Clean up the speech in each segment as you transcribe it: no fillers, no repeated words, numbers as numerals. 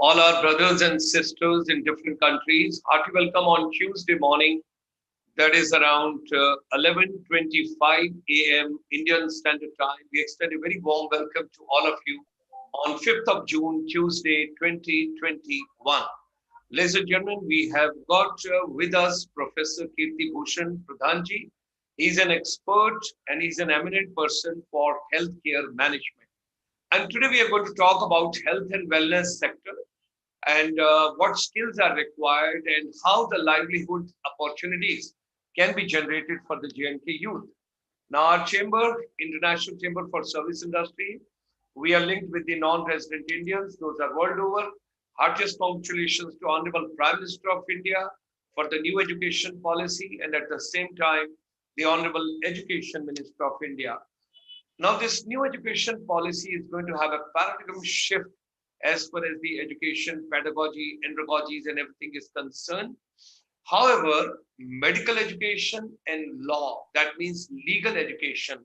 all our brothers and sisters in different countries. Hearty welcome on Tuesday morning. That is around 11:25 a.m. Indian Standard Time. We extend a very warm welcome to all of you on 5th of June, Tuesday, 2021. Ladies and gentlemen, we have got with us Professor Keerti Pradhan ji. He's an expert and he's an eminent person for healthcare management. And today we are going to talk about health and wellness sector and what skills are required and how the livelihood opportunities can be generated for the J&K youth. Now our chamber, International Chamber for Service Industry, we are linked with the non-resident Indians. Those are world over. Heartiest congratulations to Honorable Prime Minister of India for the new education policy and at the same time, the Honorable Education Minister of India. Now, this new education policy is going to have a paradigm shift as far as the education, pedagogy, andragogies, and everything is concerned. However, medical education and law, that means legal education,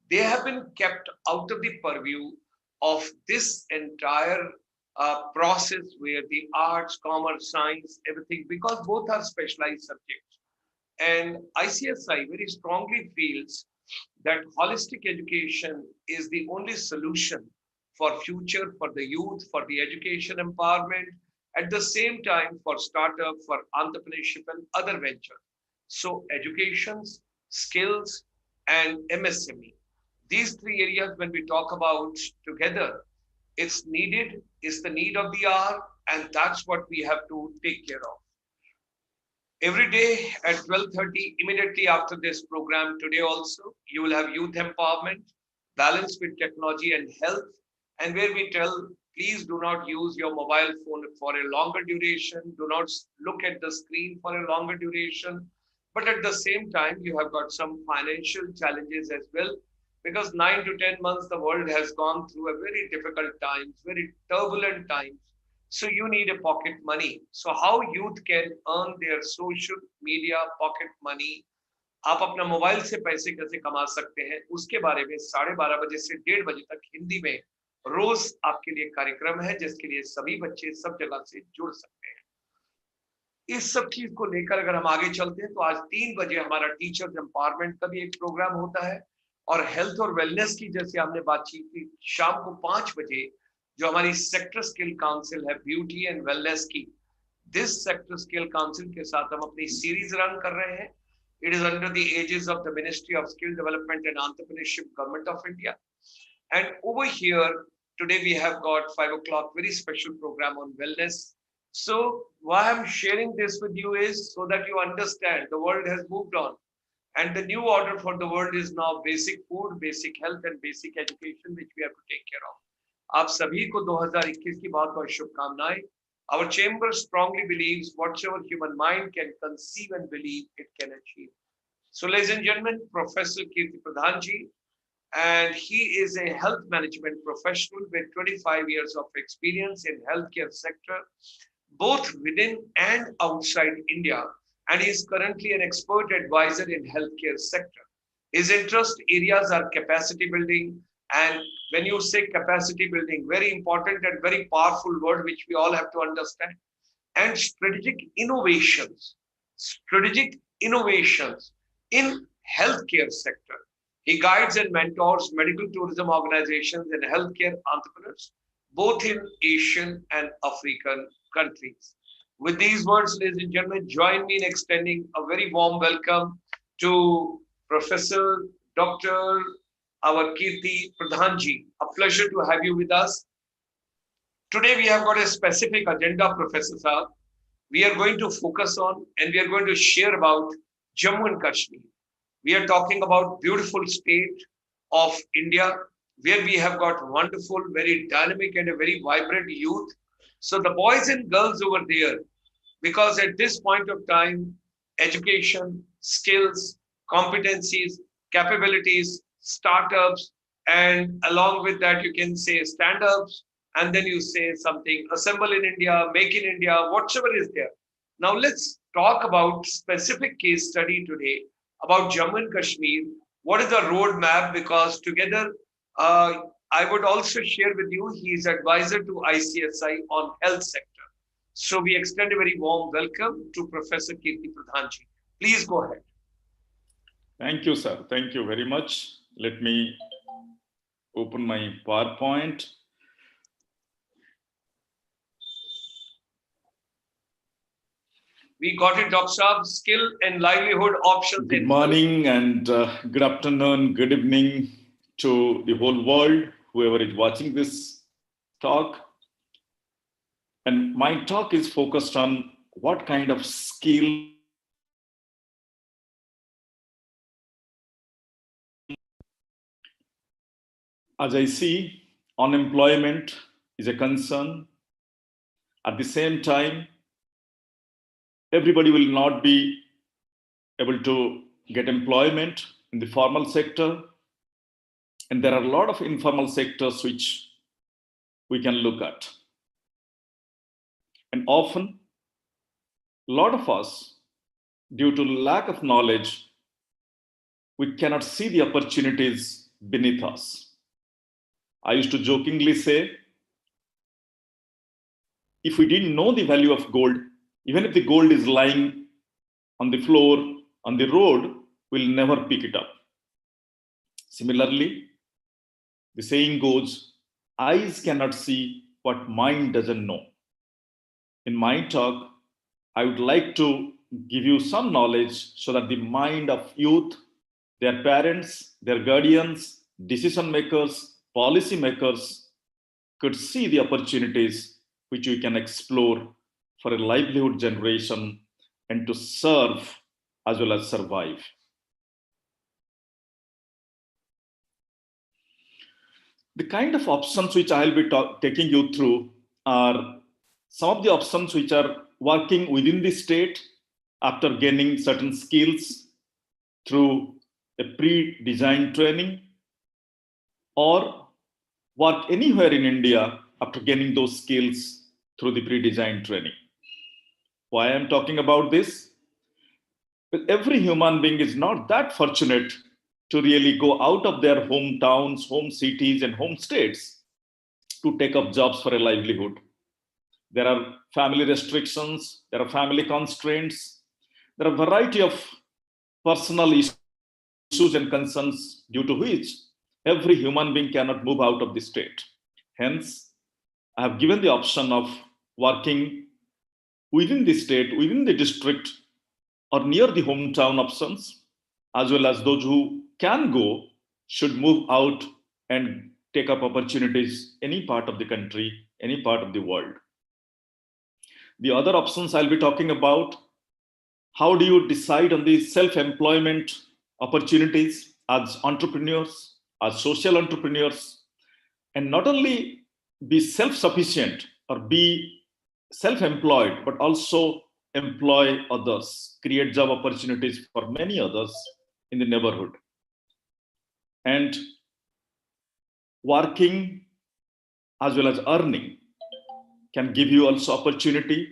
they have been kept out of the purview of this entire process where the arts, commerce, science, everything, because both are specialized subjects. And ICSI very strongly feels that holistic education is the only solution for future, for the youth, for the education empowerment, at the same time for startup, for entrepreneurship and other ventures. So educations, skills and MSME. These three areas when we talk about together, it's needed, it's the need of the hour, and that's what we have to take care of. Every day at 12:30, immediately after this program, today also, you will have youth empowerment, balance with technology and health, and where we tell, please do not use your mobile phone for a longer duration, do not look at the screen for a longer duration, but at the same time, you have got some financial challenges as well, because 9 to 10 months, the world has gone through a very difficult times, very turbulent times. So you need a pocket money. So how youth can earn their social media pocket money? आप अपना mobile से पैसे कैसे कमा सकते हैं उसके बारे में 12:30 बजे से 1:30 बजे तक हिंदी में रोज आपके लिए कार्यक्रम है जिसके लिए सभी बच्चे सब जगह से जुड़ सकते हैं। इस सब चीज को लेकर अगर हम आगे चलते हैं तो आज 3 बजे हमारा टीचर्स एम्पावरमेंट का भी एक प्रोग्राम होता है और हेल्थ और वेलनेस की जैसे हमने बातचीत की शाम को 5 बजे जो हमारी सेक्टर स्किल काउंसिल है ब्यूटी एंड वेलनेस की, दिस सेक्टर स्किल काउंसिल के साथ हम अपनी सीरीज रन कर रहे हैं. It is under the aegis of the ministry of skill development and entrepreneurship government of India. And over here today we have got 5 o'clock very special program on wellness. So why I'm sharing this with you is so that you understand the world has moved on and the new order for the world is now basic food, basic health and basic education which we have to take care of. आप सभी को 2021 की बहुत बहुत शुभकामनाएं. Our chamber strongly believes whatsoever human mind can conceive and believe it can achieve. So ladies and gentlemen, Professor Keerti Pradhan ji, and he is a health management professional with 25 years of experience in healthcare sector, both within and outside India, and he is currently an expert advisor in healthcare sector. His interest areas are capacity building, and when you say capacity building, very important and very powerful word which we all have to understand, and strategic innovations in healthcare sector. He guides and mentors medical tourism organizations and healthcare entrepreneurs, both in Asian and African countries. With these words, ladies and gentlemen, join me in extending a very warm welcome to Professor Dr. our Keerti Pradhan ji. A pleasure to have you with us. Today we have got a specific agenda, Professor Saab. We are going to focus on and we are going to share about Jammu and Kashmir. We are talking about beautiful state of India where we have got wonderful, very dynamic and a very vibrant youth. So the boys and girls over there, because at this point of time, education, skills, competencies, capabilities, startups, and along with that, you can say stand-ups, and then you say something, assemble in India, make in India, whatever is there. Now let's talk about specific case study today about Jammu and Kashmir. What is the roadmap? Because together I would also share with you, he is advisor to ICSI on health sector. So we extend a very warm welcome to Professor Keerti Pradhan ji. Please go ahead. Thank you, sir. Thank you very much. Let me open my PowerPoint. We got it, Dr. Saab. Skill and livelihood options. Good morning and good afternoon, good evening to the whole world, whoever is watching this talk. And my talk is focused on what kind of skill as I see, unemployment is a concern. At the same time, everybody will not be able to get employment in the formal sector. And there are a lot of informal sectors which we can look at. And often, a lot of us, due to lack of knowledge, we cannot see the opportunities beneath us. I used to jokingly say, if we didn't know the value of gold, even if the gold is lying on the floor, on the road, we'll never pick it up. Similarly, the saying goes, eyes cannot see what mind doesn't know. In my talk, I would like to give you some knowledge so that the mind of youth, their parents, their guardians, decision makers, policy makers could see the opportunities which we can explore for a livelihood generation and to serve as well as survive. The kind of options which I'll be taking you through are some of the options which are working within the state after gaining certain skills through a pre-designed training, or work anywhere in India after gaining those skills through the pre-designed training. Why I'm talking about this? Well, every human being is not that fortunate to really go out of their hometowns, home cities, and home states to take up jobs for a livelihood. There are family restrictions, there are family constraints, there are a variety of personal issues and concerns due to which every human being cannot move out of the state. Hence, I have given the option of working within the state, within the district, or near the hometown options, as well as those who can go should move out and take up opportunities any part of the country, any part of the world. The other options I'll be talking about, how do you decide on the self-employment opportunities as entrepreneurs, as social entrepreneurs, and not only be self-sufficient or be self-employed, but also employ others, create job opportunities for many others in the neighborhood. And working as well as earning can give you also opportunity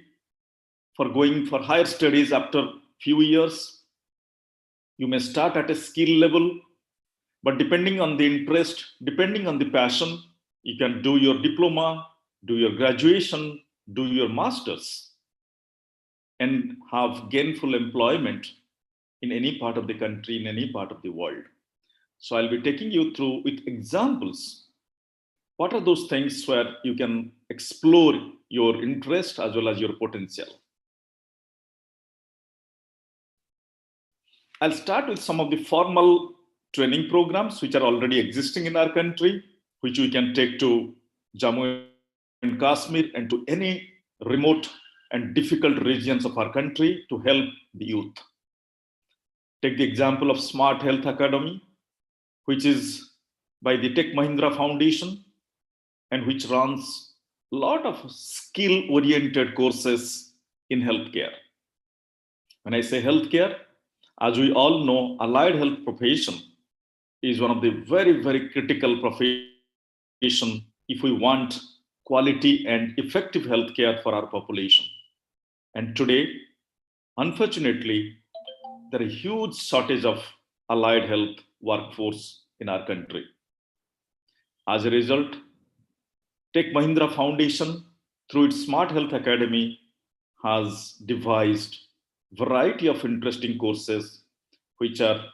for going for higher studies after few years. You may start at a skill level, but depending on the interest, depending on the passion, you can do your diploma, do your graduation, do your masters, and have gainful employment in any part of the country, in any part of the world. So I'll be taking you through with examples. What are those things where you can explore your interest as well as your potential? I'll start with some of the formal training programs which are already existing in our country, which we can take to Jammu and Kashmir and to any remote and difficult regions of our country to help the youth. Take the example of Smart Health Academy, which is by the Tech Mahindra Foundation and which runs a lot of skill-oriented courses in healthcare. When I say healthcare, as we all know, allied health profession is one of the very, very critical profession if we want quality and effective healthcare for our population. And today, unfortunately, there is a huge shortage of allied health workforce in our country. As a result, Tech Mahindra Foundation, through its Smart Health Academy, has devised a variety of interesting courses which are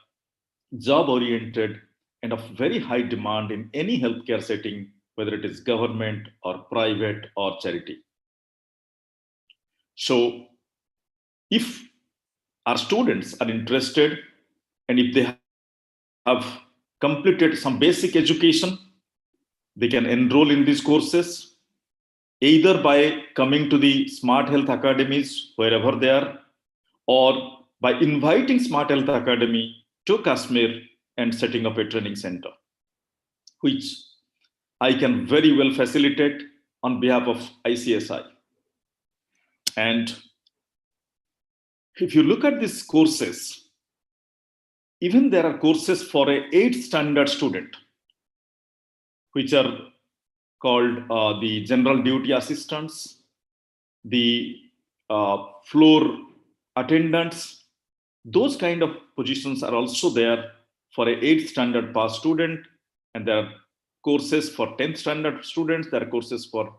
job-oriented and of very high demand in any healthcare setting, whether it is government or private or charity. So if our students are interested and if they have completed some basic education, they can enroll in these courses either by coming to the Smart Health Academies wherever they are, or by inviting Smart Health Academy to Kashmir and setting up a training center, which I can very well facilitate on behalf of ICSI. And if you look at these courses, even there are courses for a 8th standard student, which are called the general duty assistants, the floor attendants. Those kind of positions are also there for a 8th standard pass student, and there are courses for 10th standard students, there are courses for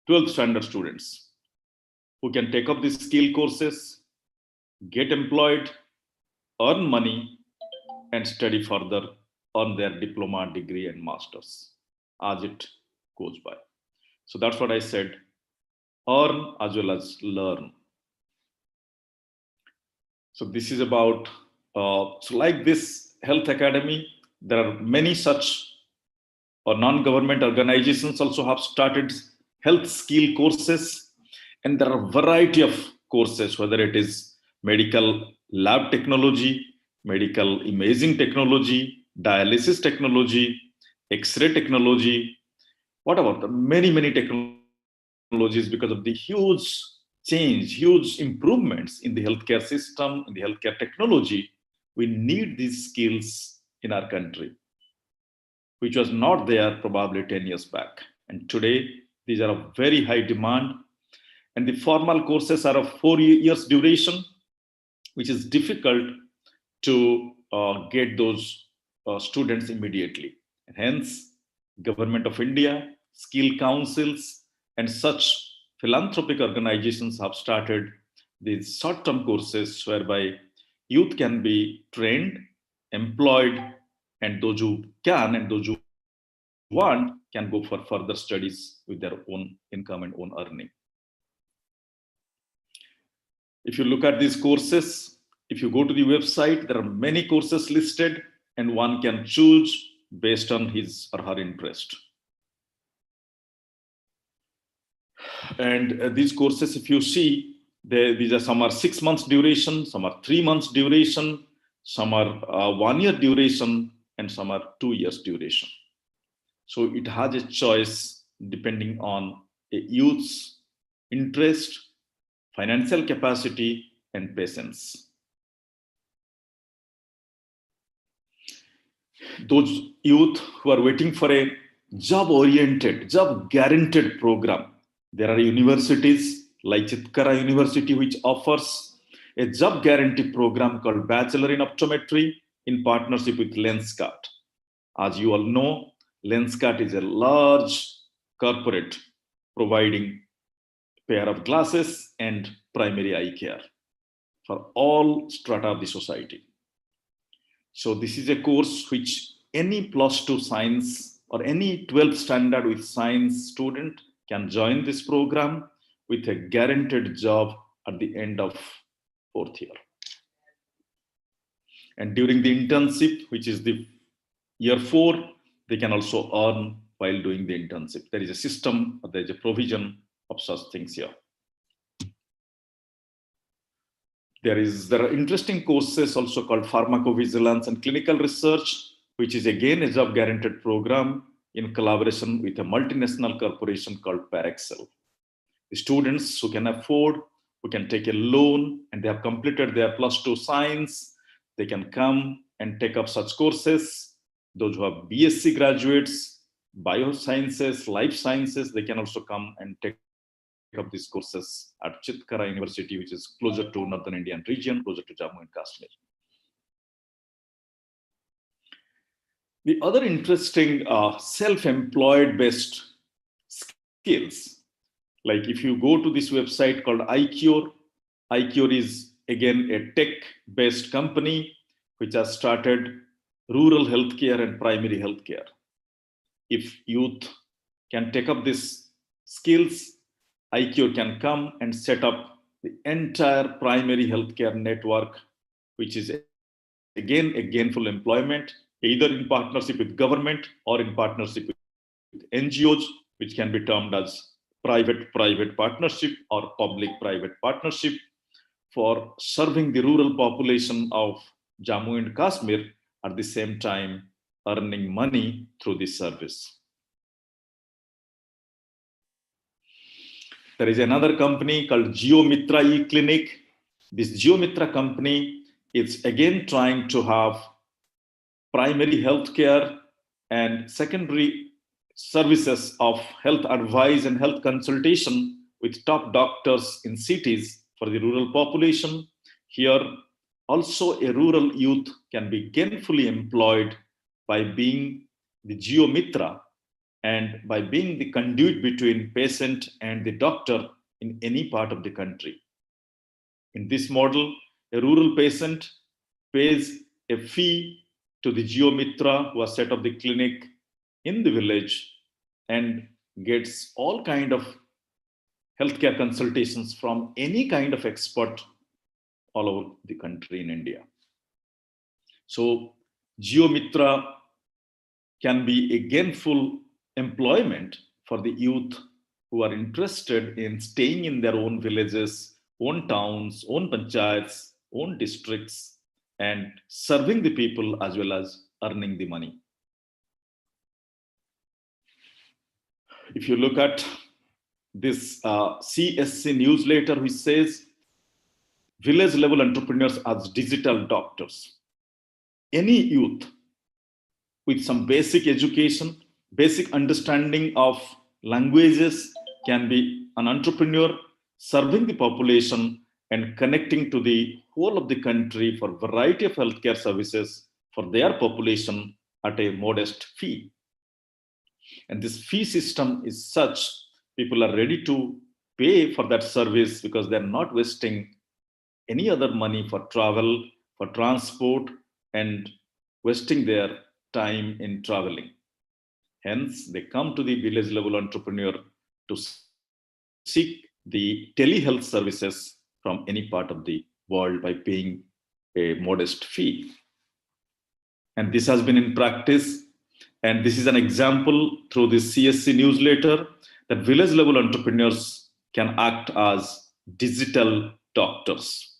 12th standard students who can take up these skill courses, get employed, earn money, and study further on their diploma, degree, and masters as it goes by. So that's what I said, earn as well as learn. So this is about, so like this Health Academy, there are many such or non-government organizations also have started health skill courses, and there are a variety of courses, whether it is medical lab technology, medical imaging technology, dialysis technology, X-ray technology, whatever, the many technologies, because of the huge change, huge improvements in the healthcare system, in the healthcare technology, we need these skills in our country, which was not there probably 10 years back. And today, these are of very high demand. And the formal courses are of 4 years duration, which is difficult to get those students immediately. And hence, Government of India, skill councils, and such philanthropic organizations have started these short-term courses whereby youth can be trained, employed, and those who can and those who want can go for further studies with their own income and own earning. If you look at these courses, if you go to the website, there are many courses listed and one can choose based on his or her interest. And these courses, if you see, these are some are 6 months duration, some are 3 months duration, some are 1 year duration, and some are 2 years duration. So it has a choice depending on a youth's interest, financial capacity, and patience. Those youth who are waiting for a job-oriented, job-guaranteed program, there are universities like Chitkara University, which offers a job guarantee program called Bachelor in Optometry in partnership with Lenskart. As you all know, Lenskart is a large corporate providing pair of glasses and primary eye care for all strata of the society. So this is a course which any +2 science or any 12th standard with science student can join this program with a guaranteed job at the end of 4th year. And during the internship, which is the year 4, they can also earn while doing the internship. There is a system, there is a provision of such things here. There are interesting courses also called pharmacovigilance and clinical research, which is again a job guaranteed program in collaboration with a multinational corporation called Parexel. The students who can afford, who can take a loan, and they have completed their +2 science, they can come and take up such courses. Those who have BSc graduates, biosciences, life sciences, they can also come and take up these courses at Chitkara University, which is closer to Northern Indian region, closer to Jammu and Kashmir. The other interesting self-employed based skills, like if you go to this website called iCure is again a tech-based company which has started rural healthcare and primary healthcare. If youth can take up these skills, iCure can come and set up the entire primary healthcare network, which is again a gainful employment, either in partnership with government or in partnership with NGOs, which can be termed as private partnership or public-private partnership for serving the rural population of Jammu and Kashmir, at the same time earning money through this service. There is another company called GeoMitra eClinic. This GeoMitra company is again trying to have primary healthcare and secondary services of health advice and health consultation with top doctors in cities for the rural population. Here, also a rural youth can be gainfully employed by being the GeoMitra and by being the conduit between patient and the doctor in any part of the country. In this model, a rural patient pays a fee to the GeoMitra who has set up the clinic in the village and gets all kind of healthcare consultations from any kind of expert all over the country in India. So GeoMitra can be a gainful employment for the youth who are interested in staying in their own villages, own towns, own panchayats, own districts, and serving the people as well as earning the money. If you look at this CSC newsletter, which says village level entrepreneurs as digital doctors. Any youth with some basic education, basic understanding of languages can be an entrepreneur serving the population and connecting to the whole of the country for a variety of healthcare services for their population at a modest fee. And this fee system is such, people are ready to pay for that service because they're not wasting any other money for travel, for transport, and wasting their time in traveling. Hence, they come to the village level entrepreneur to seek the telehealth services from any part of the world by paying a modest fee. And this has been in practice. And this is an example through this CSC newsletter that village level entrepreneurs can act as digital doctors.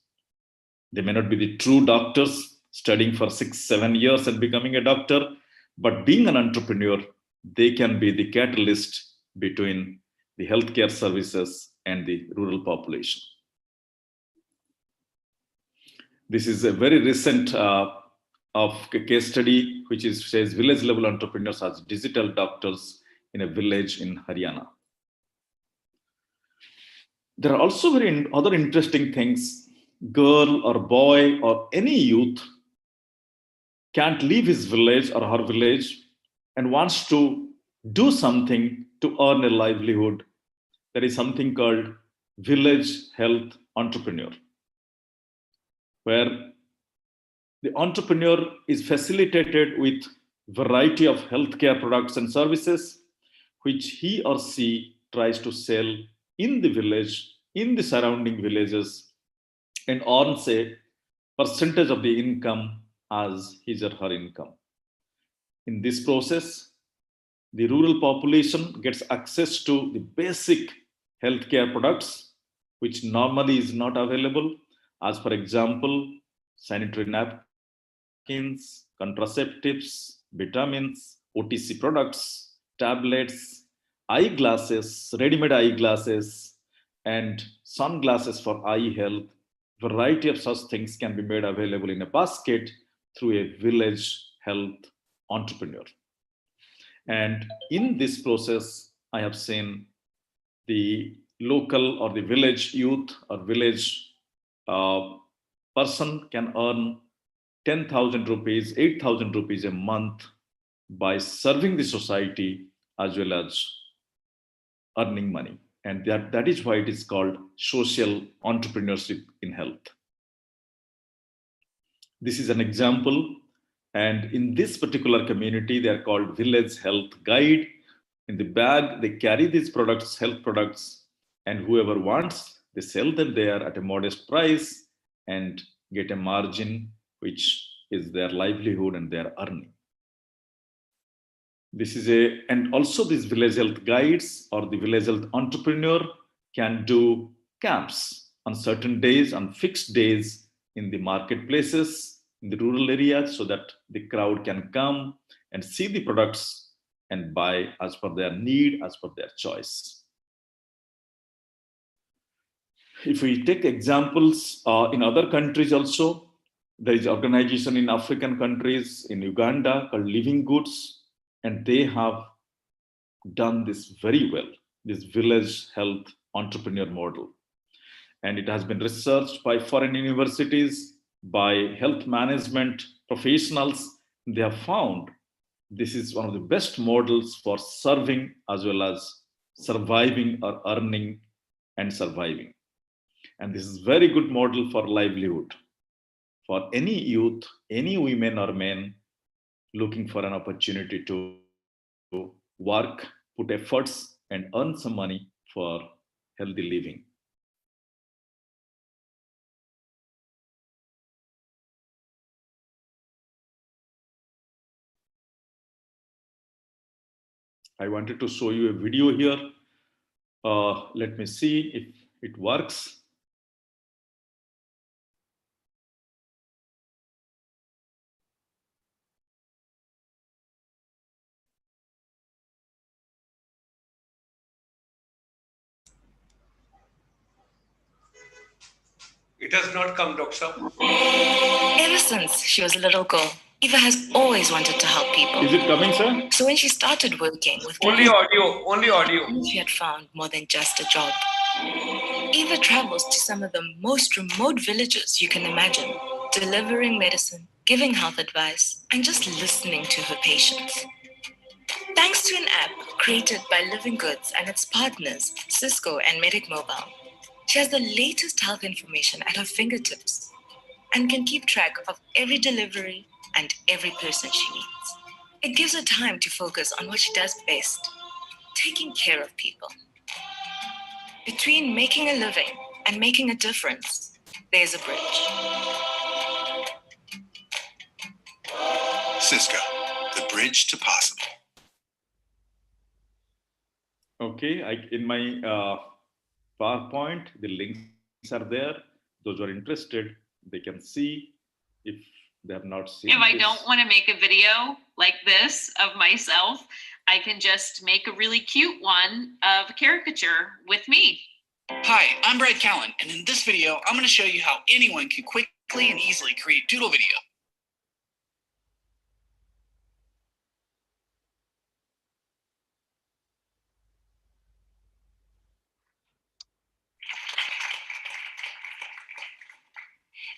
They may not be the true doctors studying for 6-7 years and becoming a doctor, but being an entrepreneur, they can be the catalyst between the healthcare services and the rural population. This is a very recent of a case study, which says village level entrepreneurs as digital doctors in a village in Haryana. There are also other interesting things. Girl or boy or any youth can't leave his village or her village and wants to do something to earn a livelihood. There is something called village health entrepreneur, where the entrepreneur is facilitated with variety of healthcare products and services, which he or she tries to sell in the village, in the surrounding villages, and earns a percentage of the income as his or her income. In this process, the rural population gets access to the basic healthcare products, which normally is not available, as for example, sanitary napkins, contraceptives, vitamins, OTC products, tablets, eyeglasses, ready-made eyeglasses, and sunglasses for eye health. Variety of such things can be made available in a basket through a village health entrepreneur. And in this process, I have seen the local or the village youth or village person can earn 10,000 rupees, 8,000 rupees a month by serving the society as well as earning money. And that is why it is called social entrepreneurship in health. This is an example. And in this particular community, they are called Village Health Guide. In the bag, they carry these products, health products, and whoever wants, they sell them there at a modest price and get a margin, which is their livelihood and their earning. And also these village health guides or the village health entrepreneur can do camps on certain days, on fixed days in the marketplaces, in the rural areas, so that the crowd can come and see the products and buy as per their need, as per their choice. If we take examples in other countries also, there is an organization in African countries, in Uganda, called Living Goods, and they have done this very well, this village health entrepreneur model. And it has been researched by foreign universities, by health management professionals. They have found this is one of the best models for serving as well as surviving or earning and surviving. And this is very good model for livelihood for any youth, any women or men looking for an opportunity to work, put efforts, and earn some money for healthy living. I wanted to show you a video here. Let me see if it works. It has not come, Doctor. Ever since she was a little girl, Eva has always wanted to help people. Is it coming, sir? So when she started working with Only audio, only audio. she had found more than just a job. Eva travels to some of the most remote villages you can imagine, delivering medicine, giving health advice, and just listening to her patients. Thanks to an app created by Living Goods and its partners, Cisco and Medic Mobile, she has the latest health information at her fingertips and can keep track of every delivery and every person she meets. It gives her time to focus on what she does best, taking care of people. Between making a living and making a difference, there's a bridge. Cisco, the bridge to possible. Okay, in my PowerPoint, the links are there. Those who are interested, they can see if they have not seen. If I don't want to make a video like this of myself, I can just make a really cute one of a caricature with me. Hi, I'm Brad Callen, and in this video, I'm going to show you how anyone can quickly and easily create doodle video.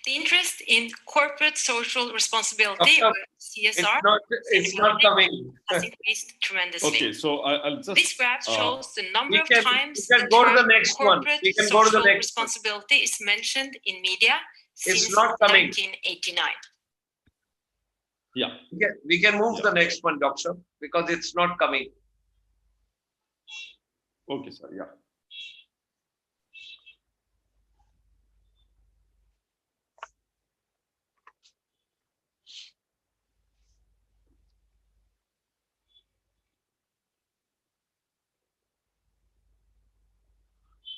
The interest in corporate social responsibility, or CSR, it's not coming. has increased tremendously. Okay, so I'll just. This graph shows the number of times we can go to the next one. corporate We can go to the social next responsibility is mentioned in media since not coming. 1989. Yeah. We can move to the next one, Doctor, because it's not coming. Okay, sir. Yeah.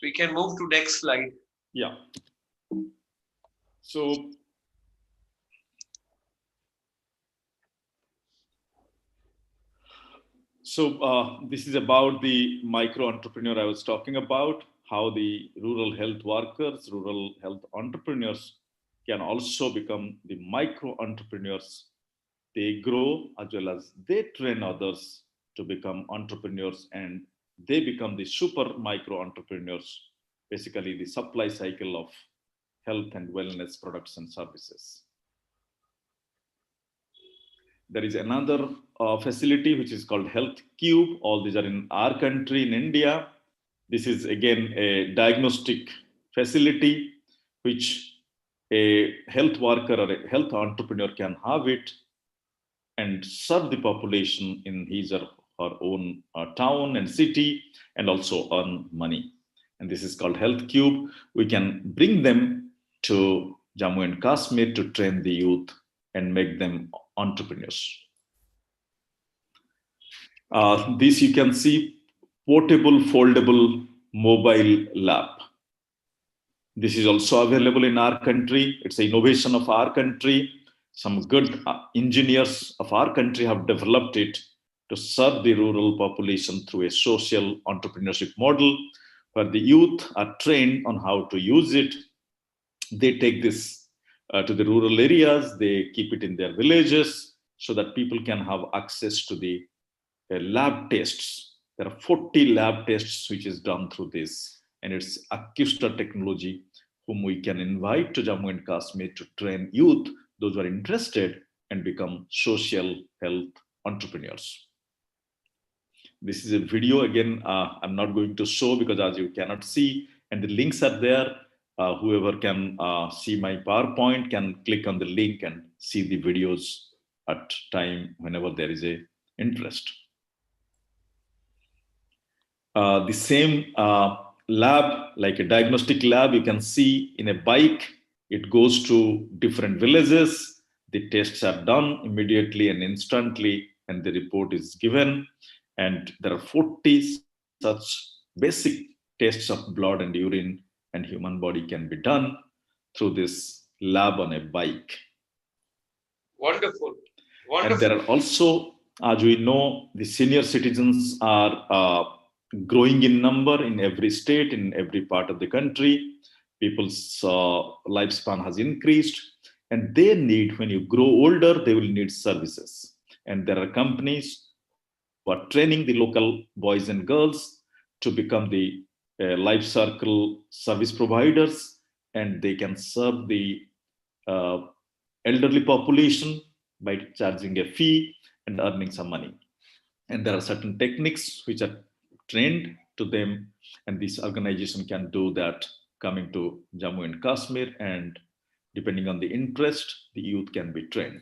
We can move to next slide. Yeah. So this is about the micro entrepreneur I was talking about, how the rural health workers, rural health entrepreneurs can also become the micro entrepreneurs. They grow as well as they train others to become entrepreneurs, and they become the super micro entrepreneurs, basically the supply cycle of health and wellness products and services. there is another facility which is called Health Cube. All these are in our country, in India. This is again a diagnostic facility which a health worker or a health entrepreneur can have it and serve the population in his or her own town and city, and also earn money. And this is called Health Cube. We can bring them to Jammu and Kashmir to train the youth and make them entrepreneurs. This you can see, portable, foldable, mobile lab. This is also available in our country. It's an innovation of our country. Some good engineers of our country have developed it to serve the rural population through a social entrepreneurship model, where the youth are trained on how to use it. They take this to the rural areas, they keep it in their villages so that people can have access to the lab tests. There are 40 lab tests which is done through this, and it's ICSI technology whom we can invite to Jammu and Kashmir to train youth, those who are interested, and become social health entrepreneurs. This is a video again, I'm not going to show because as you cannot see, and the links are there. Whoever can see my PowerPoint can click on the link and see the videos at time whenever there is a interest. The same lab, like a diagnostic lab, you can see in a bike. It goes to different villages. The tests are done immediately and instantly, and the report is given. And there are 40 such basic tests of blood and urine and human body can be done through this lab on a bike. Wonderful. And there are also, as we know, the senior citizens are growing in number in every state, in every part of the country. People's lifespan has increased, and they need, when you grow older, they will need services. And there are companies who are training the local boys and girls to become the life circle service providers, and they can serve the elderly population by charging a fee and earning some money. And there are certain techniques which are trained to them, and this organization can do that coming to Jammu and Kashmir, and depending on the interest, the youth can be trained.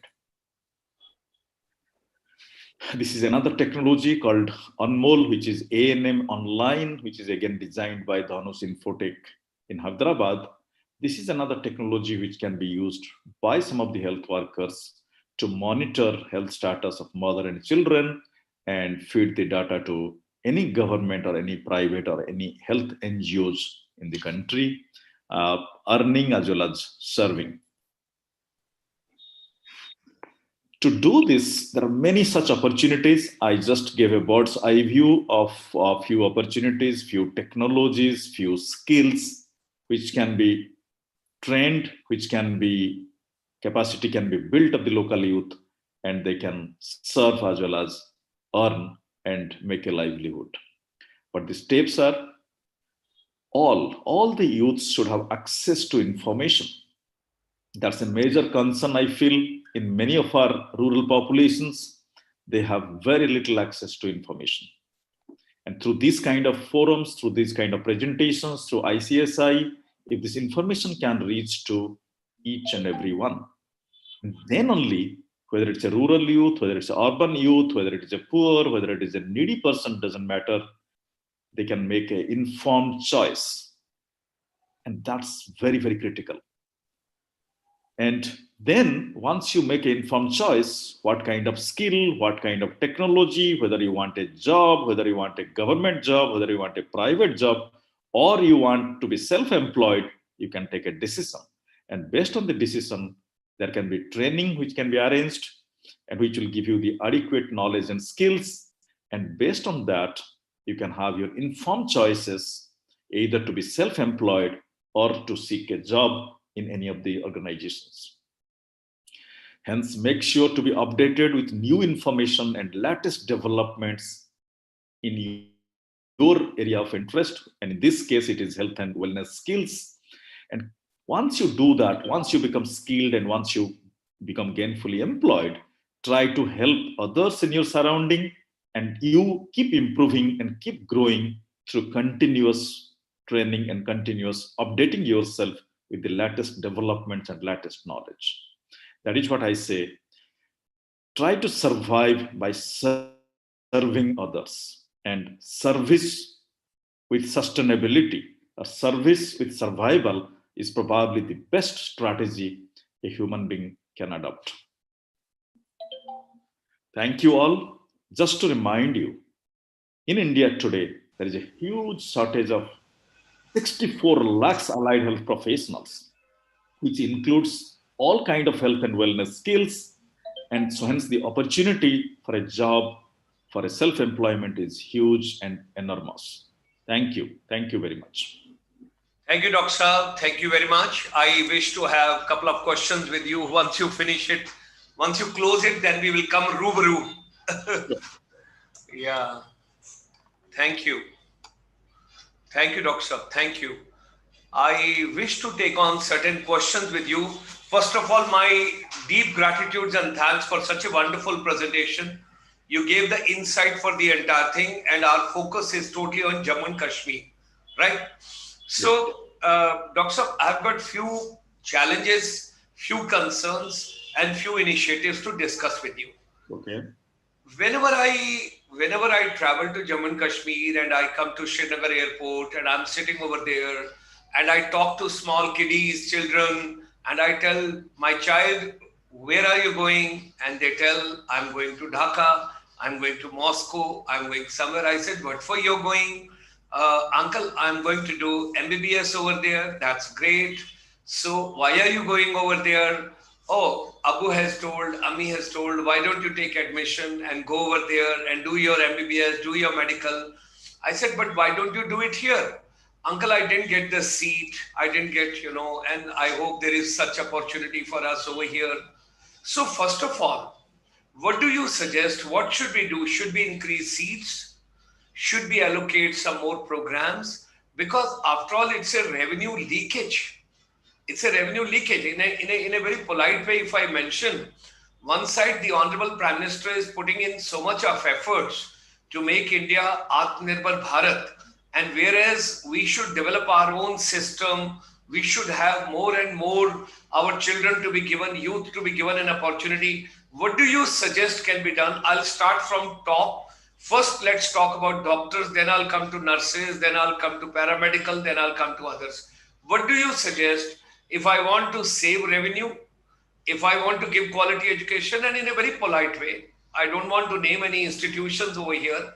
This is another technology called Anmol, which is ANM Online, which is again designed by Dhanush Infotech in Hyderabad. This is another technology which can be used by some of the health workers to monitor health status of mother and children and feed the data to any government or any private or any health NGOs in the country, earning as well as serving. To do this, there are many such opportunities. I just gave a bird's eye view of a few opportunities, few technologies, few skills which can be trained, which can be, capacity can be built of the local youth, and they can serve as well as earn and make a livelihood. But the steps are all the youths should have access to information. That's a major concern I feel in many of our rural populations. They have very little access to information. And through these kind of forums, through these kind of presentations, through ICSI, if this information can reach to each and every one, then only, whether it's a rural youth, whether it's an urban youth, whether it is a poor, whether it is a needy person, doesn't matter, they can make an informed choice. And that's very, very critical. And then once you make an informed choice, what kind of skill, what kind of technology, whether you want a job, whether you want a government job, whether you want a private job, or you want to be self-employed, you can take a decision. And based on the decision, there can be training which can be arranged and which will give you the adequate knowledge and skills. And based on that, you can have your informed choices, either to be self-employed or to seek a job in any of the organizations. Hence, make sure to be updated with new information and latest developments in your area of interest. And in this case, it is health and wellness skills. And once you do that, once you become skilled and once you become gainfully employed, try to help others in your surrounding, and you keep improving and keep growing through continuous training and continuous updating yourself with the latest developments and latest knowledge. That is what I say. Try to survive by serving others, and service with sustainability, a service with survival is probably the best strategy a human being can adopt. Thank you all. Just to remind you, in India today, there is a huge shortage of 64 lakhs allied health professionals, which includes all kind of health and wellness skills. And so hence the opportunity for a job, for a self-employment is huge and enormous. Thank you. Thank you very much. Thank you, Dr. Saab. Thank you very much. I wish to have a couple of questions with you once you finish it. Once you close it, then we will come rubaru. Yeah. Thank you. Thank you, Dr. Saab. Thank you. I wish to take on certain questions with you. First of all, my deep gratitude and thanks for such a wonderful presentation. You gave the insight for the entire thing, and our focus is totally on Jammu and Kashmir, right? So, Dr. Saab, I've got few challenges, few concerns, and few initiatives to discuss with you. Okay. Whenever I travel to Jammu and Kashmir and I come to Srinagar airport and I'm sitting over there and I talk to small kiddies, children, and I tell my child, where are you going? And they tell, I'm going to Dhaka, I'm going to Moscow, I'm going somewhere. I said, what for you're going? Uncle, I'm going to do MBBS over there. That's great. So why are you going over there? Oh, Abu has told, Ami has told, why don't you take admission and go over there and do your MBBS, do your medical? I said, but why don't you do it here? Uncle, I didn't get the seat. I didn't get, and I hope there is such opportunity for us over here. So first of all, what do you suggest? What should we do? Should we increase seats? Should we allocate some more programs? Because after all, it's a revenue leakage. It's a revenue leakage. In a very polite way, if I mention, one side, the Honorable Prime Minister is putting in so much of efforts to make India Atmanirbhar Bharat. And whereas we should develop our own system, we should have more and more our children to be given, youth to be given an opportunity. What do you suggest can be done? I'll start from top. First, let's talk about doctors, then I'll come to nurses, then I'll come to paramedical, then I'll come to others. What do you suggest if I want to save revenue, if I want to give quality education, and in a very polite way? I don't want to name any institutions over here,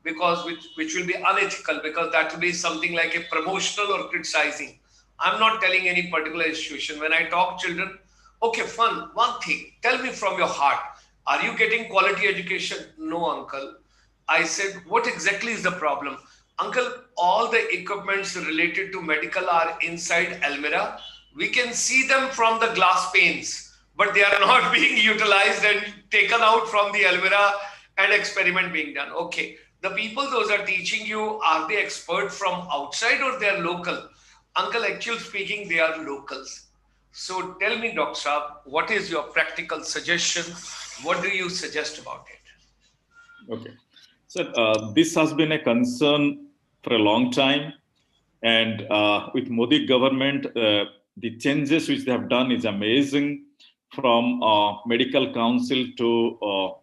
because which will be unethical, because that will be something like a promotional or criticizing. I'm not telling any particular institution. When I talk children, okay, fun, one thing, tell me from your heart, are you getting quality education? No, uncle. I said, what exactly is the problem? Uncle, all the equipments related to medical are inside Almira. We can see them from the glass panes, but they are not being utilized and taken out from the Almira and experiment being done. Okay. The people those are teaching you, are they expert from outside or they are local? Uncle, actually speaking, they are locals. So tell me, Dr. Saab, what is your practical suggestion? What do you suggest about it? Okay. So this has been a concern for a long time. And with Modi government, the changes which they have done is amazing, from Medical Council to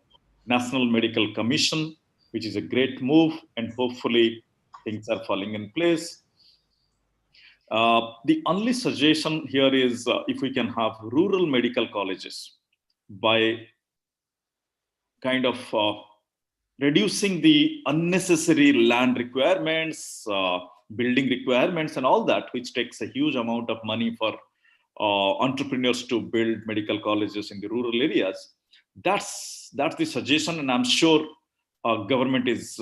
National Medical Commission, which is a great move, and hopefully things are falling in place. The only suggestion here is if we can have rural medical colleges by kind of reducing the unnecessary land requirements, building requirements and all that, which takes a huge amount of money for entrepreneurs to build medical colleges in the rural areas. That's the suggestion, and I'm sure government is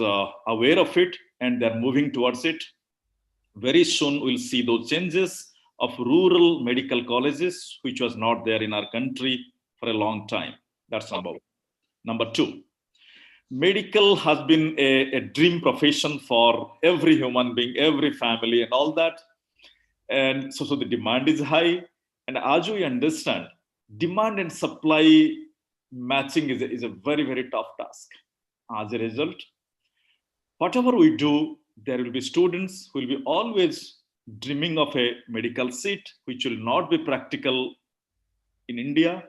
aware of it and they're moving towards it. Very soon we'll see those changes of rural medical colleges, which was not there in our country for a long time. That's number one. Number two, medical has been a dream profession for every human being, every family and all that. And so the demand is high. And as we understand, demand and supply matching is a very, very tough task. As a result, whatever we do, there will be students who will be always dreaming of a medical seat, which will not be practical in India.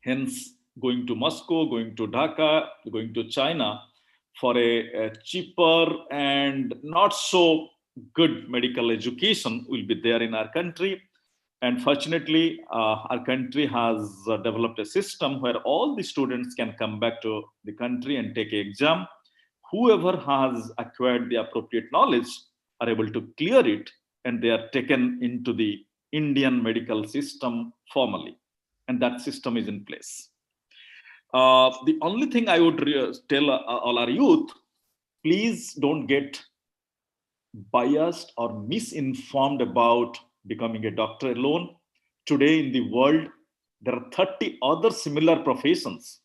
Hence, going to Moscow, going to Dhaka, going to China for a cheaper and not so good medical education will be there in our country. And fortunately, our country has developed a system where all the students can come back to the country and take an exam. Whoever has acquired the appropriate knowledge are able to clear it, and they are taken into the Indian medical system formally. And that system is in place. The only thing I would tell all our youth, please don't get biased or misinformed about becoming a doctor alone. Today in the world, there are 30 other similar professions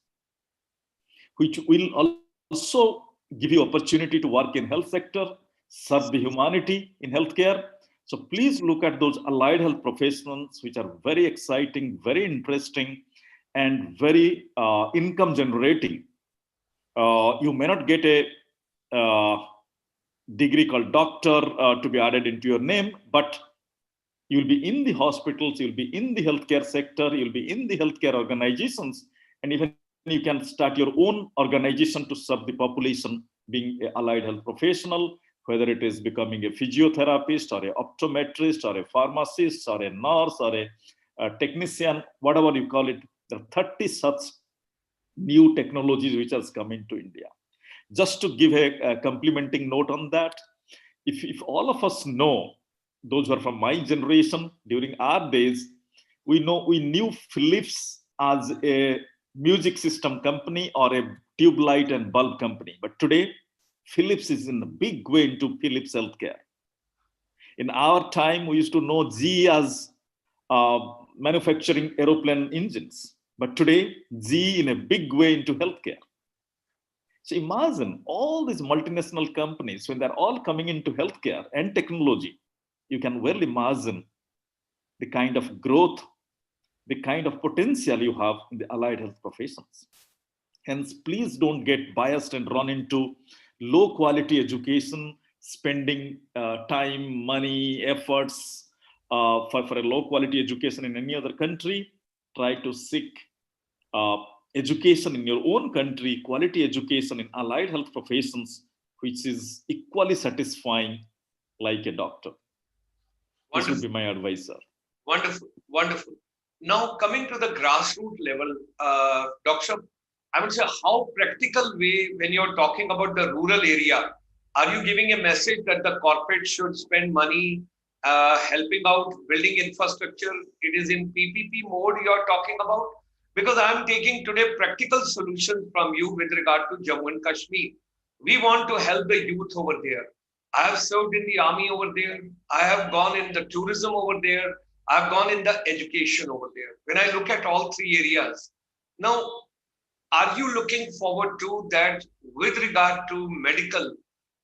which will also give you opportunity to work in health sector, serve the humanity in healthcare. So please look at those allied health professions, which are very exciting, very interesting, and very income generating. You may not get a degree called doctor to be added into your name, but you'll be in the hospitals, you'll be in the healthcare sector, you'll be in the healthcare organizations, and even you can start your own organization to serve the population, being an allied health professional, whether it is becoming a physiotherapist or an optometrist or a pharmacist or a nurse or a technician, whatever you call it. There are 30 such new technologies which has come into India. Just to give a complimenting note on that, if all of us know, those who are from my generation, during our days, we knew Philips as a music system company or a tube light and bulb company. But today, Philips is in a big way into Philips Healthcare. In our time, we used to know GE as manufacturing aeroplane engines. But today, GE in a big way into healthcare. So imagine all these multinational companies, when they're all coming into healthcare and technology, you can well imagine the kind of growth, the kind of potential you have in the allied health professions. Hence, please don't get biased and run into low quality education, spending time, money, efforts for a low quality education in any other country. Try to seek education in your own country, quality education in allied health professions, which is equally satisfying like a doctor. This would be my advice, sir. Wonderful, wonderful. Now, coming to the grassroots level, Dr. I would say, how practical way, when you're talking about the rural area, are you giving a message that the corporate should spend money helping out building infrastructure? It is in PPP mode you're talking about? Because I'm taking today practical solutions from you with regard to Jammu and Kashmir. We want to help the youth over there. I have served in the army over there. I have gone in the tourism over there. I've gone in the education over there. When I look at all three areas, now, are you looking forward to that with regard to medical?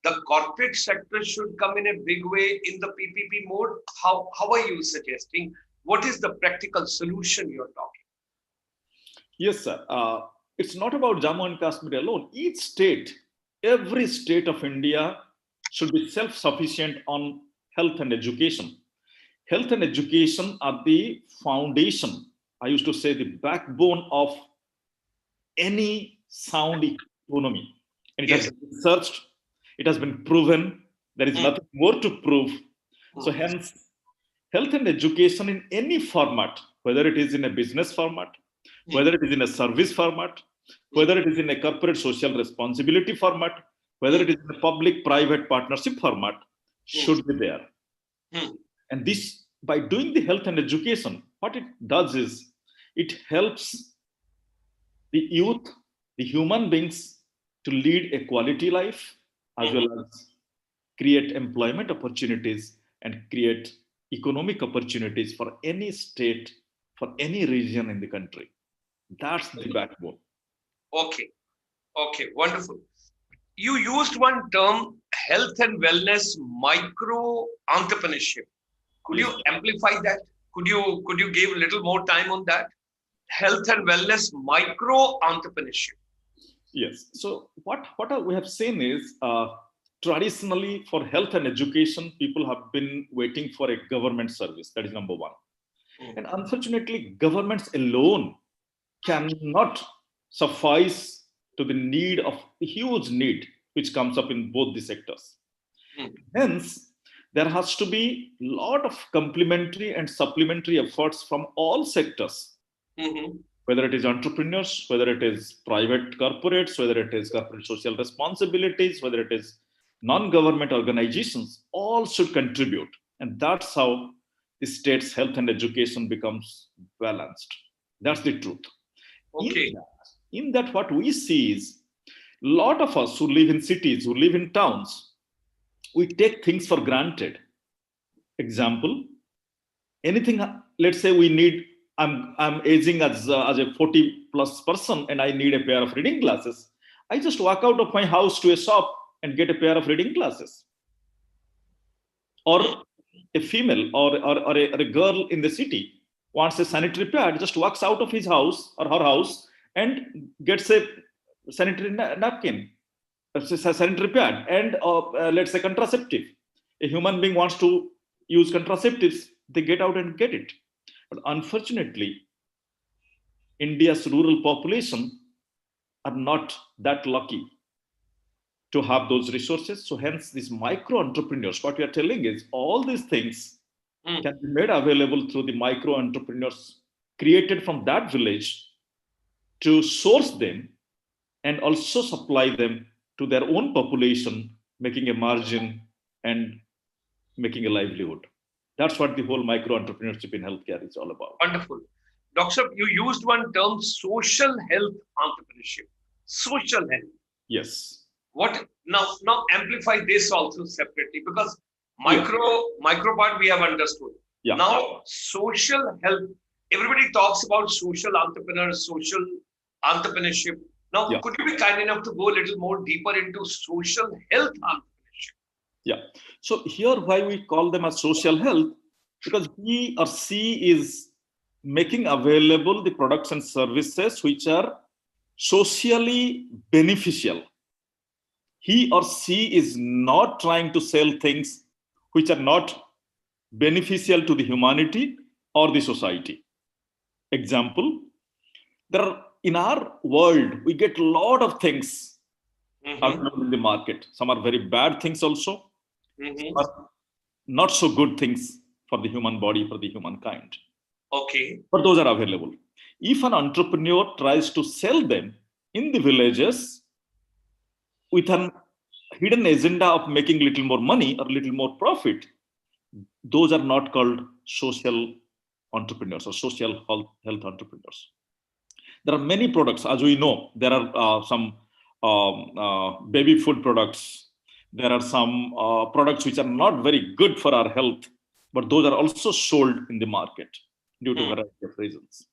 The corporate sector should come in a big way in the PPP mode. How are you suggesting? What is the practical solution you're talking? Yes, sir. It's not about Jammu and Kashmir alone. Each state, every state of India should be self-sufficient on health and education. Health and education are the foundation, I used to say the backbone of any sound economy. And it has been researched, it has been proven, there is nothing more to prove. So hence, health and education in any format, whether it is in a business format, whether it is in a service format, whether it is in a corporate social responsibility format, whether it is in a public-private partnership format, should be there. And this, by doing the health and education, what it does is, it helps the youth, the human beings to lead a quality life, as well as create employment opportunities and create economic opportunities for any state, for any region in the country. That's the backbone. Okay, wonderful. You used one term, health and wellness micro entrepreneurship. Could you amplify that? Could you give a little more time on that? health and wellness micro entrepreneurship. Yes. So what we have seen is traditionally for health and education, people have been waiting for a government service. That is number one. And unfortunately, governments alone cannot suffice to the need of the huge need which comes up in both the sectors. Hence, there has to be a lot of complementary and supplementary efforts from all sectors, whether it is entrepreneurs, whether it is private corporates, whether it is corporate social responsibilities, whether it is non-government organizations, all should contribute. And that's how the state's health and education becomes balanced. That's the truth. Okay. In that, what we see is a lot of us who live in cities, who live in towns, we take things for granted. Example, anything, let's say we need, I'm aging as a 40 plus person and I need a pair of reading glasses. I just walk out of my house to a shop and get a pair of reading glasses. Or a female or a girl in the city wants a sanitary pad, just walks out of his house or her house and gets a sanitary napkin, a sanitary pad, and let's say contraceptive. A human being wants to use contraceptives, they get out and get it. But unfortunately, India's rural population are not that lucky to have those resources. So hence these micro entrepreneurs, what we are telling is all these things can be made available through the micro entrepreneurs created from that village to source them and also supply them to their own population, making a margin and making a livelihood. That's what the whole micro entrepreneurship in healthcare is all about. Wonderful. Doctor, you used one term, social health entrepreneurship. Social health. Yes. What now amplify this also separately, because micro part we have understood. Yeah. Now social health, everybody talks about social entrepreneurs, social entrepreneurship. Now, could you be kind enough to go a little more deeper into social health entrepreneurship? Yeah. So here why we call them as social health, because he or she is making available the products and services which are socially beneficial. He or she is not trying to sell things which are not beneficial to the humanity or the society. Example, in our world, we get a lot of things available in the market. Some are very bad things also, some are not so good things for the human body, for the humankind. Okay. But those are available. If an entrepreneur tries to sell them in the villages with an hidden agenda of making little more money or little more profit, those are not called social entrepreneurs or social health entrepreneurs. There are many products, as we know. There are some baby food products. There are some products which are not very good for our health, but those are also sold in the market due to a variety of reasons.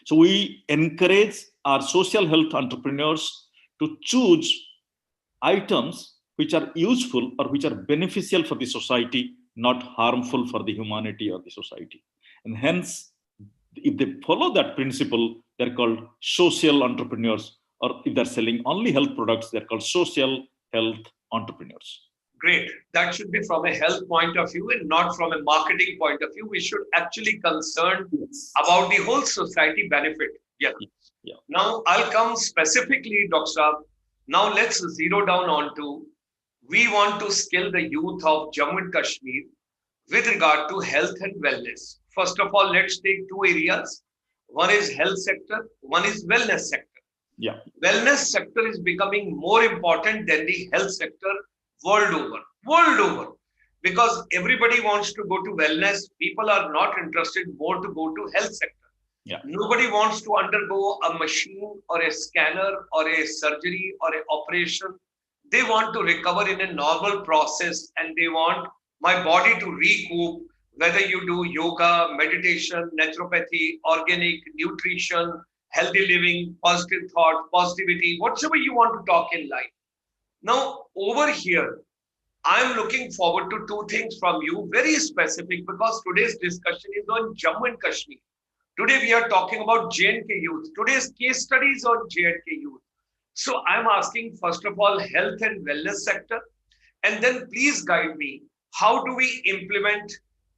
So we encourage our social health entrepreneurs to choose items which are useful or which are beneficial for the society, not harmful for the humanity or the society. And hence, if they follow that principle, they're called social entrepreneurs, or if they're selling only health products, they're called social health entrepreneurs. Great. That should be from a health point of view and not from a marketing point of view. We should actually concern about the whole society benefit. Yeah. Now, I'll come specifically, Dr. Now, let's zero down onto, we want to skill the youth of Jammu and Kashmir with regard to health and wellness. First of all, let's take two areas. One is health sector, one is wellness sector. Yeah. Wellness sector is becoming more important than the health sector world over, because everybody wants to go to wellness. People are not interested more to go to health sector. Yeah. Nobody wants to undergo a machine or a scanner or a surgery or an operation. They want to recover in a normal process, and they want my body to recoup, whether you do yoga, meditation, naturopathy, organic, nutrition, healthy living, positive thought, positivity, whatever you want to talk in life. Now, over here, I'm looking forward to two things from you, very specific, because today's discussion is on Jammu and Kashmir. Today we are talking about J&K youth. Today's case studies on J&K youth. So I'm asking, first of all, health and wellness sector, and then please guide me. How do we implement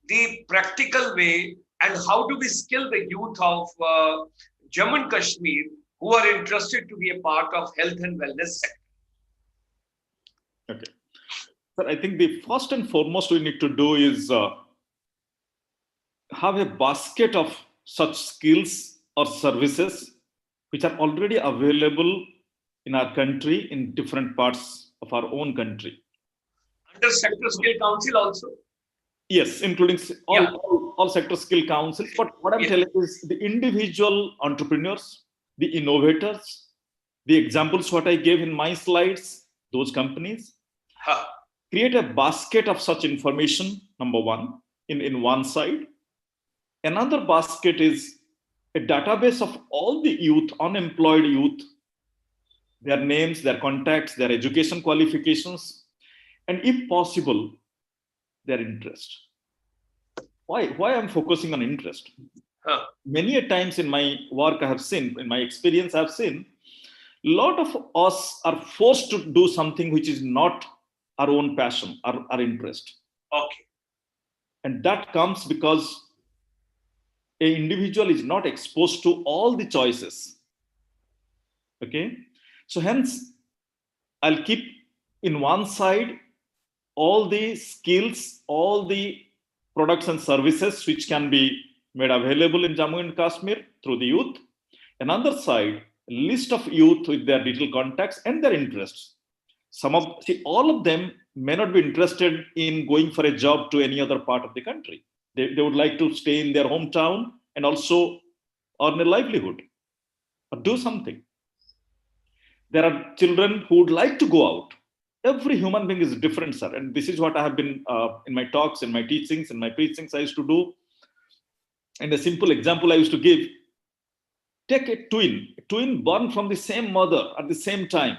the practical way, and how do we skill the youth of Jammu and Kashmir who are interested to be a part of health and wellness sector? Okay. Sir, I think the first and foremost we need to do is have a basket of such skills or services which are already available in our country, in different parts of our own country. Under sector skill council also? Yes, including all sector skill councils. But what I'm telling is the individual entrepreneurs, the innovators, the examples what I gave in my slides, those companies, create a basket of such information, number one, in one side. Another basket is a database of all the youth, unemployed youth, their names, their contacts, their education qualifications, and if possible, their interest. Why I'm focusing on interest? Many a times in my work I have seen, in my experience I have seen, a lot of us are forced to do something which is not our own passion, our interest. Okay. And that comes because an individual is not exposed to all the choices. Okay. So hence, I'll keep in one side all the skills, all the products and services which can be made available in Jammu and Kashmir through the youth. Another side, a list of youth with their digital contacts and their interests. All of them may not be interested in going for a job to any other part of the country. They would like to stay in their hometown and also earn a livelihood or do something. There are children who would like to go out. Every human being is different, sir. And this is what I have been in my talks, in my teachings, in my preachings I used to do. And a simple example I used to give, take a twin born from the same mother at the same time.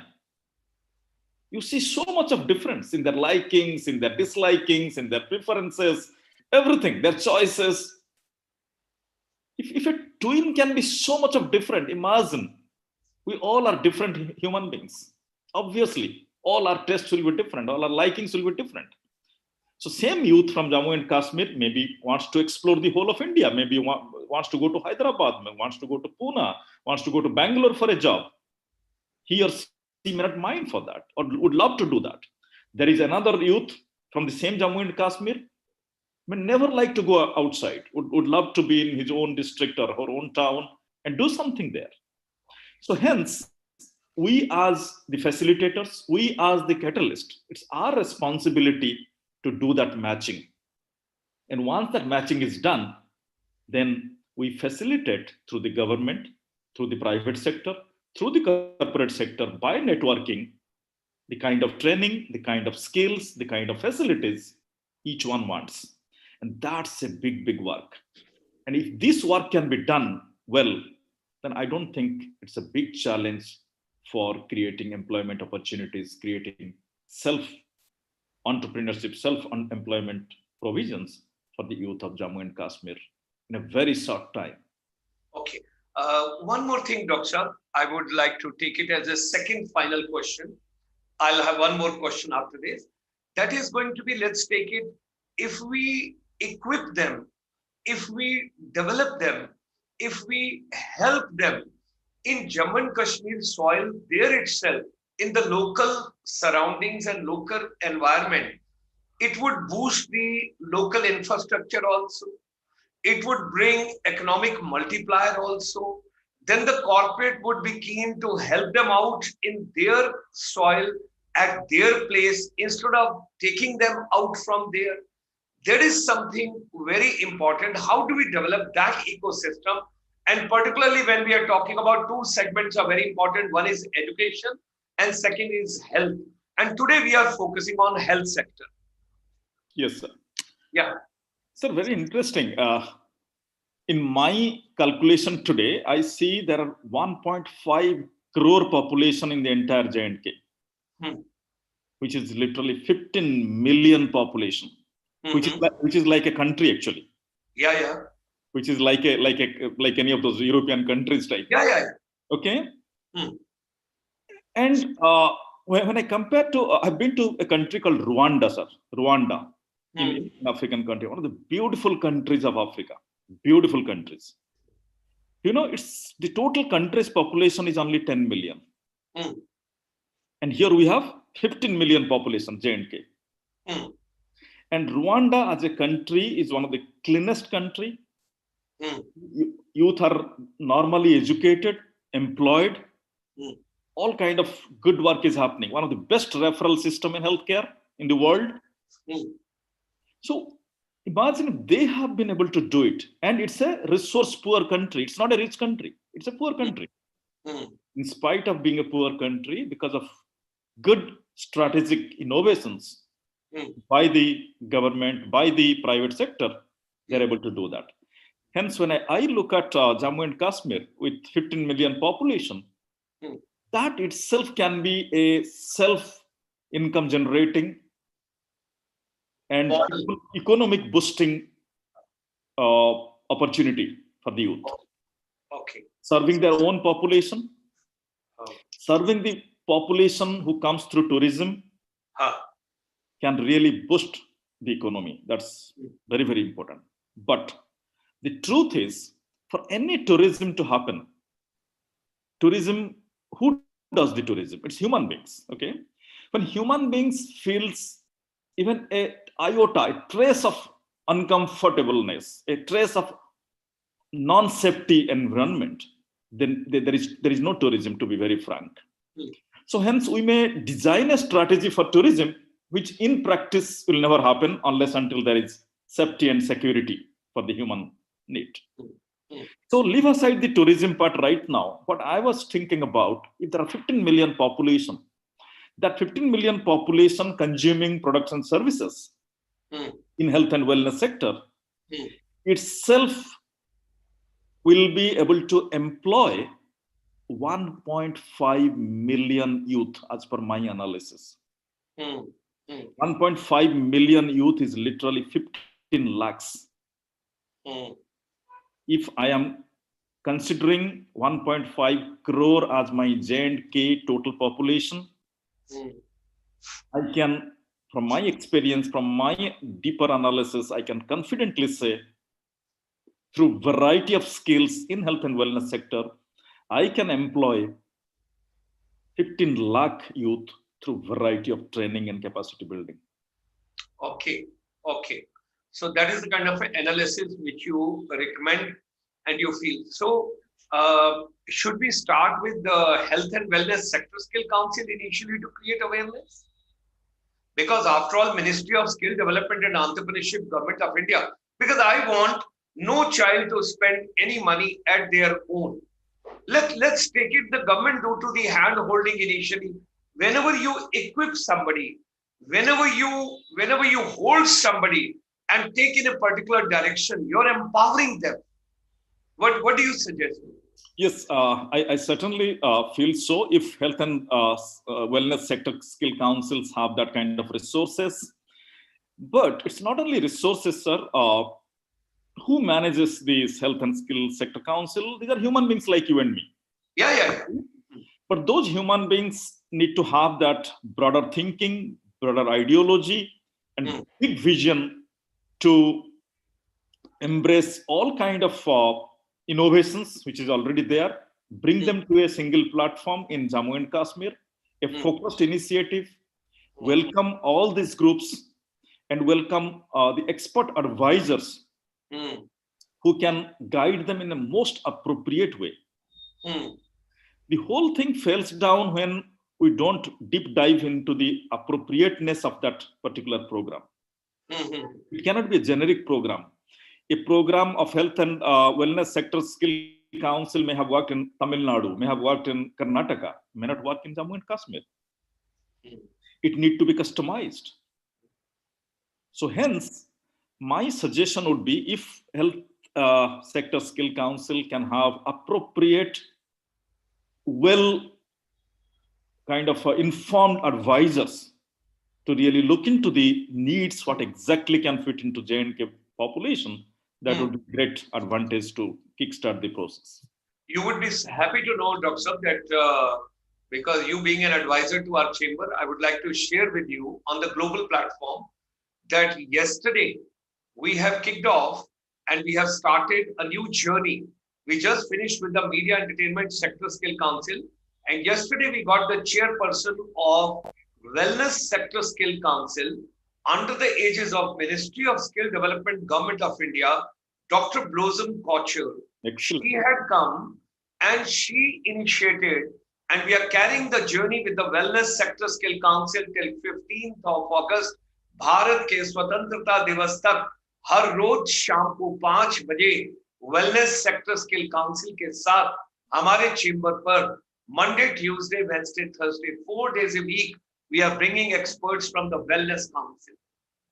You see so much of difference in their likings, in their dislikings, in their preferences, everything, their choices. If a twin can be so much of different, imagine, we all are different human beings. Obviously, all our tastes will be different, all our likings will be different. So same youth from Jammu and Kashmir maybe wants to explore the whole of India, maybe wants to go to Hyderabad, wants to go to Pune, wants to go to Bangalore for a job. He or she may not mind for that or would love to do that. There is another youth from the same Jammu and Kashmir, may never like to go outside, would love to be in his own district or her own town and do something there. So hence, we as the facilitators, we as the catalyst, it's our responsibility to do that matching. And once that matching is done, then we facilitate through the government, through the private sector, through the corporate sector, by networking, the kind of training, the kind of skills, the kind of facilities each one wants. And that's a big, big work. And if this work can be done well, then I don't think it's a big challenge for creating employment opportunities, creating self-entrepreneurship, self-employment provisions for the youth of Jammu and Kashmir in a very short time. Okay. One more thing, Dr. I would like to take it as a second final question. I'll have one more question after this. That is going to be, let's take it, if we equip them, if we develop them, if we help them in Jammu and Kashmir soil there itself, in the local surroundings and local environment, it would boost the local infrastructure also. It would bring economic multiplier also. Then the corporate would be keen to help them out in their soil, at their place, instead of taking them out from there. There is something very important. How do we develop that ecosystem? And particularly when we are talking about two segments are very important. One is education and second is health. And today we are focusing on health sector. Yes, sir. Yeah. Sir, very interesting. In my calculation today, I see there are 1.5 crore population in the entire J&K, which is literally 15 million population, which is like a country actually. Yeah, yeah. which is like any of those European countries type. Yeah. Okay. Hmm. And when I compare to, I've been to a country called Rwanda, sir. Rwanda, in African country, one of the beautiful countries of Africa. Beautiful countries. It's the total country's population is only 10 million. Hmm. And here we have 15 million population, J&K. Hmm. And Rwanda as a country is one of the cleanest country. Youth are normally educated, employed. All kind of good work is happening. One of the best referral system in healthcare in the world. So imagine if they have been able to do it. And it's a resource poor country. It's not a rich country. It's a poor country. In spite of being a poor country, because of good strategic innovations by the government, by the private sector, they're able to do that. Hence, when I look at Jammu and Kashmir with 15 million population, that itself can be a self-income generating and economic boosting opportunity for the youth. Okay. Serving their own population, serving the population who comes through tourism can really boost the economy. That's very, very important. But the truth is, for any tourism to happen, who does the tourism? It's human beings, okay? When human beings feels even a iota, a trace of uncomfortableness, a trace of non-safety environment, then there is no tourism, to be very frank. So hence we may design a strategy for tourism, which in practice will never happen unless until there is safety and security for the human need. So leave aside the tourism part right now. What I was thinking about, if there are 15 million population, that 15 million population consuming products and services in health and wellness sector itself will be able to employ 1.5 million youth as per my analysis. 1.5 million youth is literally 15 lakhs. If I am considering 1.5 crore as my J&K total population, I can, from my experience, from my deeper analysis, I can confidently say, through variety of skills in health and wellness sector, I can employ 15 lakh youth through variety of training and capacity building. Okay. So that is the kind of analysis which you recommend and you feel. So should we start with the Health and Wellness Sector Skill Council initially to create awareness? Because after all, Ministry of Skill Development and Entrepreneurship, Government of India, because I want no child to spend any money at their own. Let's take it, the government do to the hand holding initially. Whenever you equip somebody, whenever you hold somebody and take in a particular direction, you're empowering them. What do you suggest? Yes, I certainly feel so. If health and wellness sector skill councils have that kind of resources, but it's not only resources, sir. Who manages these health and skill sector council? These are human beings like you and me. Yeah. But those human beings need to have that broader thinking, broader ideology, and big vision to embrace all kind of innovations which is already there, bring them to a single platform in Jammu and Kashmir, a focused initiative, welcome all these groups and welcome the expert advisors who can guide them in the most appropriate way. The whole thing fails down when we don't deep dive into the appropriateness of that particular program. It cannot be a generic program. A program of health and wellness sector skill council may have worked in Tamil Nadu, may have worked in Karnataka, may not work in Jammu and Kashmir. It needs to be customized. So hence, my suggestion would be if health sector skill council can have appropriate, well kind of informed advisors to really look into the needs, what exactly can fit into J&K population, that would be great advantage to kickstart the process. You would be happy to know, Dr. Sab, that because you being an advisor to our chamber, I would like to share with you on the global platform that yesterday we have kicked off and we have started a new journey. We just finished with the Media Entertainment Sector Skill Council, and yesterday we got the chairperson of Wellness Sector Skill Council under the aegis of Ministry of Skill Development, Government of India, Dr. Blossom Kochur. Excellent. She had come and she initiated, and we are carrying the journey with the Wellness Sector Skill Council till 15th of August. Bharat के स्वतंत्रता दिवस तक हर रोज शाम को 5 बजे wellness sector skill council के साथ हमारे चेंबर पर Monday, Tuesday, Wednesday, Thursday, 4 days a week we are bringing experts from the wellness council.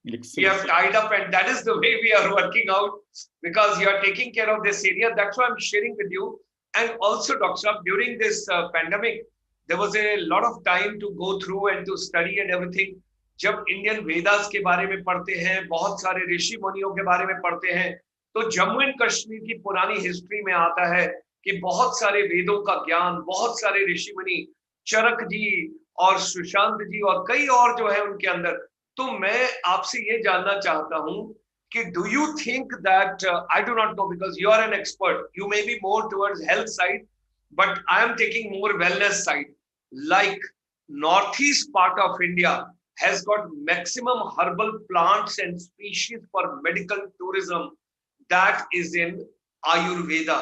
Excellent. We have tied up, and that is the way we are working out, because you are taking care of this area. That's why I'm sharing with you. And also, Dr. Sab, during this pandemic, there was a lot of time to go through and to study and everything. जब Indian Vedas के बारे में पढ़ते हैं, बहुत सारे ऋषि मुनियों के बारे में पढ़ते हैं, तो जम्मू एंड कश्मीर की पुरानी हिस्ट्री में आता है कि बहुत सारे वेदों का ज्ञान, बहुत सारे ऋषि मुनि, चरक जी और सुशांत जी और कई और जो है उनके अंदर. तो मैं आपसे ये जानना चाहता हूं कि do you think that, I do not know because you are an expert, you may be more towards health side, but I am taking more wellness side. Like north east part of India has got maximum herbal plants and species for medical tourism that is in Ayurveda.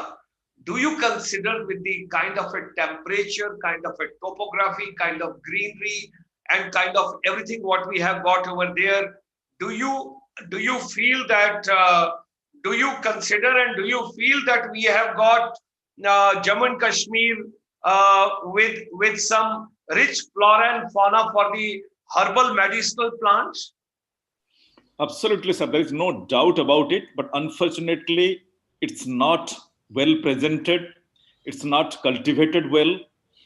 Do you consider, with the kind of a temperature, kind of a topography, kind of greenery, and kind of everything what we have got over there, do you feel that, do you consider and do you feel that we have got Jammu and Kashmir with some rich flora and fauna for the herbal medicinal plants? Absolutely, sir. There is no doubt about it. But unfortunately, it's not well presented. It's not cultivated well.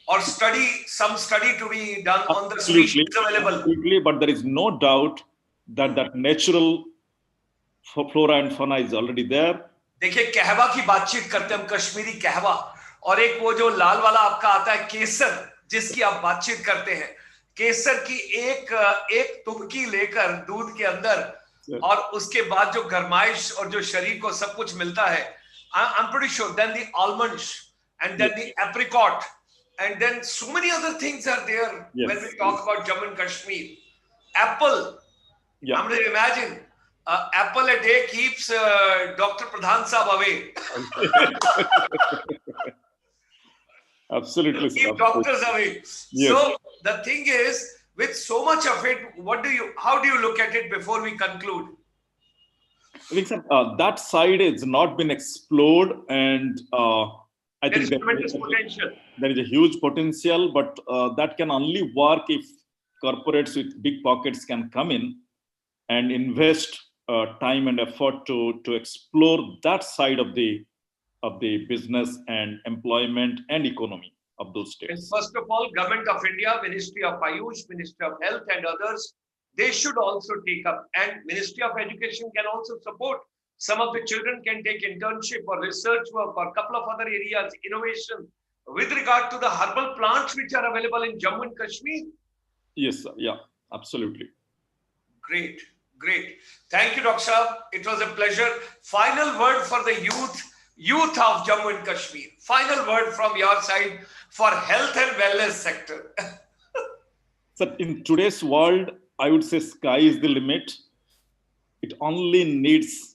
Or some study to be done on the Absolutely, species available. Absolutely, but there is no doubt that natural flora and fauna is already there. देखिए, कहवा की बातचीत करते हैं हम, कश्मीरी कहवा, और एक वो जो लाल वाला आपका आता है केसर, जिसकी आप बातचीत करते हैं. केसर की एक तुबकी लेकर दूध के अंदर, और उसके बाद जो गरमाइश और जो शरीर को सब कुछ मिलता है, I'm pretty sure. Then the almonds, and then the apricot, and then so many other things are there. Yes. When we talk about Jammu and Kashmir. Apple. Yeah. I'm going to imagine apple a day keeps Dr. Pradhan Saab away. Absolutely. Keep doctors away. Yes. So the thing is, with so much of it, how do you look at it before we conclude? I think that side has not been explored, and I think tremendous potential. There is a huge potential, but that can only work if corporates with big pockets can come in and invest time and effort to explore that side of the business and employment and economy of those states. And first of all, Government of India, Ministry of Ayush, Ministry of Health and others, they should also take up, and Ministry of Education can also support. Some of the children can take internship or research work or a couple of other areas, innovation, with regard to the herbal plants which are available in Jammu and Kashmir. Yes, sir. Yeah, absolutely. Great, great. Thank you, Dr. Saab. It was a pleasure. Final word for the youth of Jammu and Kashmir. Final word from your side for health and wellness sector. So in today's world, I would say sky is the limit. It only needs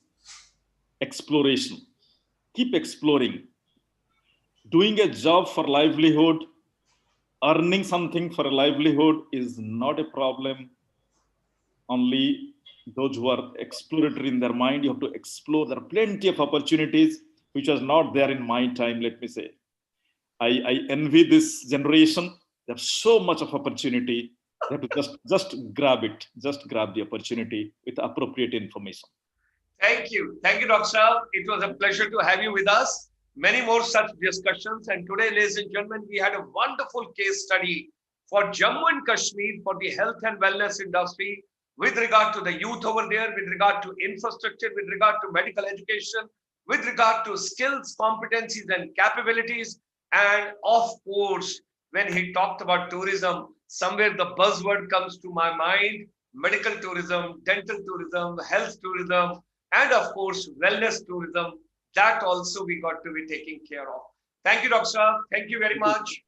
exploration. Keep exploring. Doing a job for livelihood, earning something for a livelihood is not a problem. Only those who are exploratory in their mind, you have to explore. There are plenty of opportunities which was not there in my time, let me say. I envy this generation. There's so much of opportunity. You have to just grab it. Just grab the opportunity with appropriate information. Thank you. Thank you, Dr. Saab. It was a pleasure to have you with us. Many more such discussions. And today, ladies and gentlemen, we had a wonderful case study for Jammu and Kashmir for the health and wellness industry with regard to the youth over there, with regard to infrastructure, with regard to medical education, with regard to skills, competencies, and capabilities. And of course, when he talked about tourism, somewhere the buzzword comes to my mind: medical tourism, dental tourism, health tourism, and of course, wellness tourism. That also we got to be taking care of. Thank you, Dr. Shah. Thank you very much.